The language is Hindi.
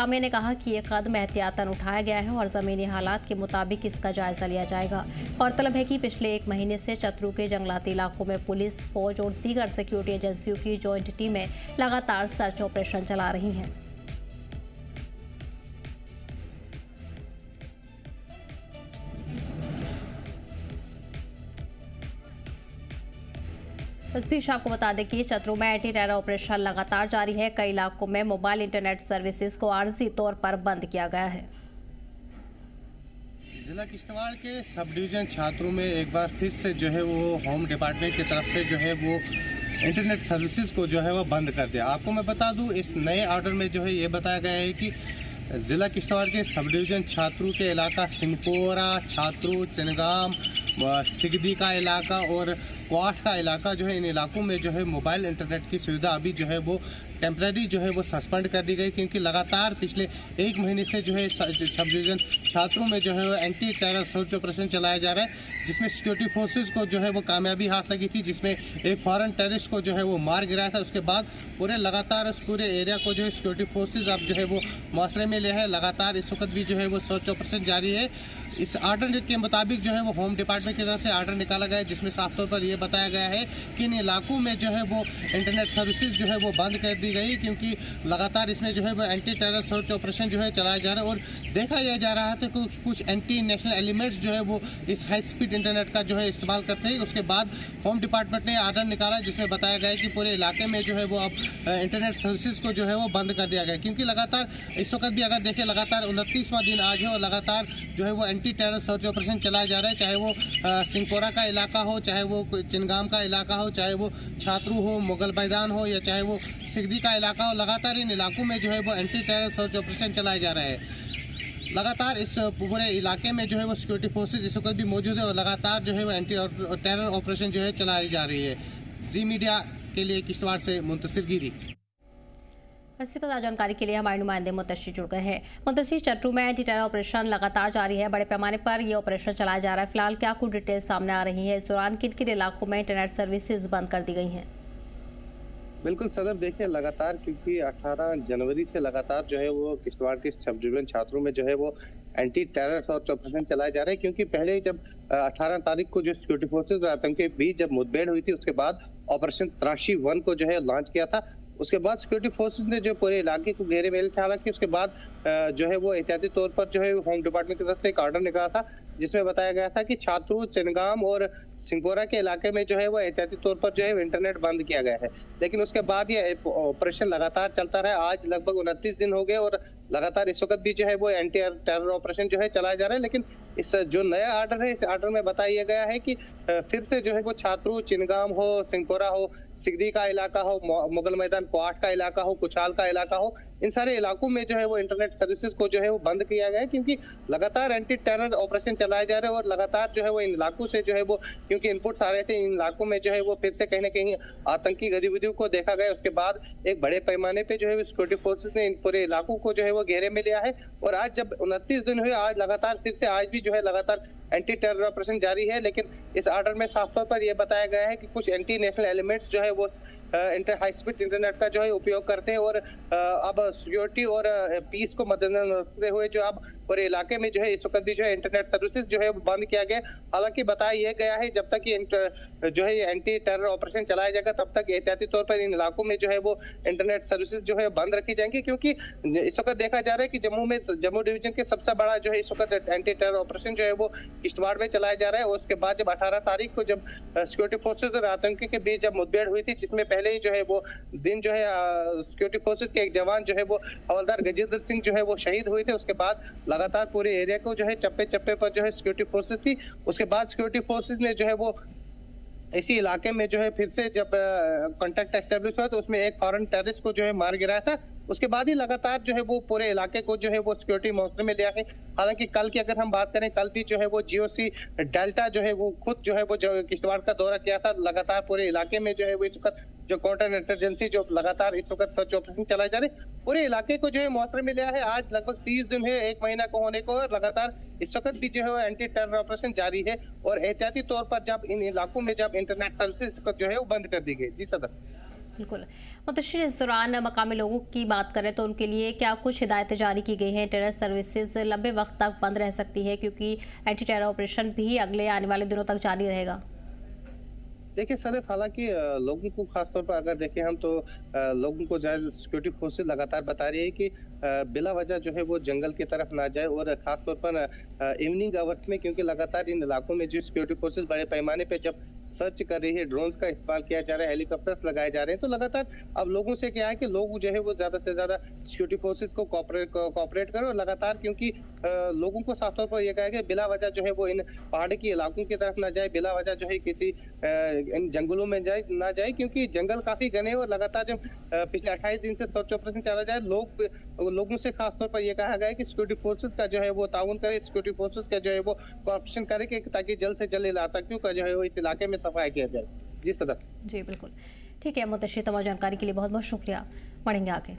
इंतजामिया ने कहा कि ये कदम एहतियातन उठाया गया है और ज़मीनी हालात के मुताबिक इसका जायजा लिया जाएगा। गौरतलब है कि पिछले 1 महीने से चतरू के जंगलाती इलाकों में पुलिस, फौज और दीगर सिक्योरिटी एजेंसियों की जॉइंट टीमें लगातार सर्च ऑपरेशन चला रही हैं। इस बीच आपको बता दें कि चतरू में एंटी टेरर ऑपरेशन लगातार जारी है। कई इलाकों में मोबाइल इंटरनेट सर्विसेज को आर्जी तौर पर बंद किया गया है। जिला किश्तवाड़ के सब डिवीजन छात्रों में एक बार फिर से जो है वो होम डिपार्टमेंट की तरफ से जो है वो इंटरनेट सर्विसेज को जो है वो बंद कर दिया। आपको मैं बता दूं, इस नए ऑर्डर में जो है ये बताया गया है कि जिला किश्तवाड़ के सब डिवीजन छात्रों के इलाका सिंहपोरा, छात्रू, चिनगाम, सिगदी का इलाका और क्वाट का इलाका जो है, इन इलाकों में जो है मोबाइल इंटरनेट की सुविधा अभी जो है वो टेम्परेरी जो है वो सस्पेंड कर दी गई, क्योंकि लगातार पिछले 1 महीने से जो है सब डिवीजन छात्रों में जो है वो एंटी टेरर सर्च ऑपरेशन चलाया जा रहा है, जिसमें सिक्योरिटी फोर्सेज को जो है वो कामयाबी हाथ लगी थी, जिसमें एक फॉरेन टेररिस्ट को जो है वो मार गिराया था। उसके बाद पूरे लगातार उस पूरे एरिया को जो है सिक्योरिटी फोर्सेज अब जो है वो मुआसरे में लिया है। लगातार इस वक्त भी जो है वो सर्च ऑपरेशन जारी है। इस आर्डर के मुताबिक जो है वो होम डिपार्टमेंट की तरफ से आर्डर निकाला गया है, जिसमें साफ तौर पर यह बताया गया है कि इन इलाकों में जो है वो इंटरनेट सर्विसेज जो है वो बंद कर दी गई, क्योंकि लगातार इसमें जो है वो एंटी टेरर सर्च ऑपरेशन जो है चलाया जा रहा है। और देखा यह जा रहा है तो कुछ एंटी नेशनल एलिमेंट्स जो है वो इस हाई स्पीड इंटरनेट का जो है इस्तेमाल करते हैं। उसके बाद होम डिपार्टमेंट ने आर्डर निकाला, जिसमें बताया गया है कि पूरे इलाके में जो है वो अब इंटरनेट सर्विसेज को जो है वो बंद कर दिया गया, क्योंकि लगातार इस वक्त भी अगर देखें लगातार 29वां दिन आज है और लगातार जो है वो एंटी टेरर सर्च ऑपरेशन चलाया जा रहा है, चाहे वो सिंहपोरा का इलाका हो, चाहे वो चिनगाम का इलाका हो, चाहे वो छात्रू हो, मुगल मैदान हो, या चाहे वो सिगदी का इलाका हो। लगातार इन इलाकों में जो है वो एंटी टेरर सर्च ऑपरेशन चलाया जा रहा है। लगातार इस पूरे इलाके में जो है वो सिक्योरिटी फोर्सेज इस वक्त भी मौजूद है और लगातार जो है वो एंटी टेरर ऑपरेशन जो है चलाई जा रही है। जी मीडिया के लिए किश्तवाड़ से मुंतसिर गिरी। इसी पर जानकारी के लिए हमारे नुमाइंदे मुंतशिर जुड़ गए हैं। मुंतशिर, चतरू में एंटी टेरर ऑपरेशन लगातार जारी है, बड़े पैमाने पर यह ऑपरेशन चलाया जा रहा है। फिलहाल क्या कुछ डिटेल सामने आ रही है? इस दौरान किन किन इलाकों में इंटरनेट सर्विसेज बंद कर दी गई हैं? बिल्कुल सदर, देखिए लगातार क्योंकि 18 जनवरी से लगातार जो है वो किश्तवाड़ के सब डिवीजन छात्रों में जो है वो एंटी टेरर सर्च ऑपरेशन चलाए जा रहे हैं, क्योंकि पहले जब 18 तारीख को जो सिक्योरिटी फोर्सेज और आतंकी के बीच जब मुठभेड़ हुई थी, उसके बाद ऑपरेशन तराशी 1 को जो है लॉन्च किया था। उसके बाद सिक्योरिटी फोर्सेज ने जो पूरे इलाके को घेरे में लिया, हालांकि उसके बाद जो है वो एहतियाती तौर पर जो है होम डिपार्टमेंट की तरफ से एक ऑर्डर निकला था, जिसमें बताया गया था कि छात्रू, चिनगाम और सिंहपोरा के इलाके में जो है वो एहतियाती तौर पर जो है इंटरनेट बंद किया गया है। लेकिन उसके बाद ये ऑपरेशन लगातार चलता रहा। आज लगभग 29 दिन हो गए और लगातार इस वक्त भी जो है वो एंटी टेरर ऑपरेशन जो है चलाया जा रहा है। लेकिन इस जो नया ऑर्डर है, इस ऑर्डर में बताया गया है कि फिर से जो है वो छात्रू, चिनगाम हो, सिंहपोरा हो, सिगदी का इलाका हो, मुगल मैदान क्वाट का इलाका हो, कुचाल का इलाका हो, इन सारे इलाकों में जो है वो इंटरनेट सर्विसेज को जो है वो बंद किया गया है, क्योंकि लगातार एंटी टेरर ऑपरेशन चलाए जा रहे हैं। और लगातार जो है वो इन इलाकों से जो है वो क्योंकि इनपुट्स आ रहे थे, इन इलाकों में जो है वो फिर से कहीं ना कहीं आतंकी गतिविधियों को देखा गया। उसके बाद एक बड़े पैमाने पे जो है सिक्योरिटी फोर्सेज ने इन पूरे इलाकों को जो है वो घेरे में लिया है। और आज जब 29 दिन हुए, आज लगातार फिर से आज भी जो है लगातार एंटी टेरर ऑपरेशन जारी है। लेकिन इस ऑर्डर में साफ तौर पर यह बताया गया है कि कुछ एंटी नेशनल एलिमेंट्स जो है वो हाई स्पीड इंटरनेट का जो है उपयोग करते हैं और अब सिक्योरिटी और पीस को मद्देनजर रखते हुए जो अब पूरे इलाके में जो है इस वक्त भी जो है इंटरनेट सर्विसेज जो है बंद किया गया। हालांकि बताया यह गया है जब तक ये जो है एंटी टेरर ऑपरेशन चलाया जाएगा, तब तक एहतियाती तौर पर इन इलाकों में जो है वो इंटरनेट सर्विसेज जो है बंद रखी जाएंगी, क्योंकि इस वक्त देखा जा रहा है कि जम्मू डिवीजन के सबसे बड़ा जो है इस वक्त एंटी टेरर ऑपरेशन जो है वो किश्तवाड़ में चलाया जा रहा है। और उसके बाद जब 18 तारीख को जब सिक्योरिटी फोर्सेज और आतंकी के बीच जब मुठभेड़ हुई थी, जिसमें पहले ही जो है वो दिन जो है सिक्योरिटी फोर्सेज के एक जवान जो है वो हवलदार गजेंद्र सिंह जो है वो शहीद हुए थे। उसके बाद लगातार पूरे एरिया को जो है चप्पे चप्पे पर जो है सिक्योरिटी फोर्सेज थी। उसके बाद सिक्योरिटी फोर्सेज ने जो है वो इसी इलाके में जो है फिर से जब कांटेक्ट एस्टेब्लिश हुआ, तो उसमें एक फॉरेन टेररिस्ट को जो है मार गिराया था। उसके बाद ही लगातार जो है वो पूरे इलाके को जो है वो सिक्योरिटी मुआसरे में लिया है। हालांकि कल की अगर हम बात करें, कल भी जो है वो जीओसी डेल्टा जो है वो खुद जो है वो किश्तवाड़ का दौरा किया था। लगातार पूरे इलाके में जो है वो इस वक्त जो काउंटर इंटेलिजेंसी जो लगातार इस वक्त सर्च ऑपरेशन चलाए जा रहे, पूरे इलाके को जो है मुआसरे में लिया है। आज लगभग 30 दिन है, 1 महीना को होने को, लगातार इस वक्त भी जो है एंटी टेरर ऑपरेशन जारी है। और एहतियाती तौर पर जब इन इलाकों में जब इंटरनेट सर्विसेज जो है वो बंद कर दी गई। जी सदर। बिल्कुल। मुंतशिर, इस दौरान मकामी लोगों की बात करें तो उनके लिए क्या कुछ हिदायतें जारी की गई हैं? टेरर सर्विसेज लंबे वक्त तक बंद रह सकती है क्योंकि एंटी टेरर ऑपरेशन भी अगले आने वाले दिनों तक जारी रहेगा। देखिए सर, हालांकि लोगों को खासतौर पर अगर देखें हम तो लोगों को जो सिक्योरिटी फोर्सेस लगातार बता रही है कि बिला वजह जो है वो जंगल की तरफ ना जाए, और खासतौर पर इवनिंग आवर्स में, क्योंकि लगातार इन इलाकों में जो सिक्योरिटी फोर्सेस बड़े पैमाने पे जब सर्च कर रही है, ड्रोन्स का इस्तेमाल किया जा रहा है, हेलीकॉप्टर्स लगाए जा रहे हैं, तो लगातार अब लोगों से क्या है कि लोग जो है वो ज्यादा से ज्यादा सिक्योरिटी फोर्सेस को कॉपरेट करें, और लगातार क्योंकि लोगों को साफ तौर पर यह कहा है कि बिला वजह जो है वो इन पहाड़ के इलाकों की तरफ ना जाए, बिला वजह जो है किसी इन जंगलों में ना जाए, क्योंकि जंगल काफी घने और लगातार जब पिछले 28 दिन से सर्च ऑपरेशन चला जाए, लोगों से खासतौर पर यह कहा गया है कि सिक्योरिटी फोर्सेस का जो है वो ताउन करे, सिक्योरिटी फोर्सेस का जो है वो कोऑपरेशन करे, कि ताकि जल्द से जल्द आतंकियों का जो है वो इस इलाके में सफाया किया जाए। जी सदर। जी बिल्कुल, ठीक है मुंतशिर, तमाम जानकारी के लिए बहुत बहुत शुक्रिया। बढ़ेंगे आगे।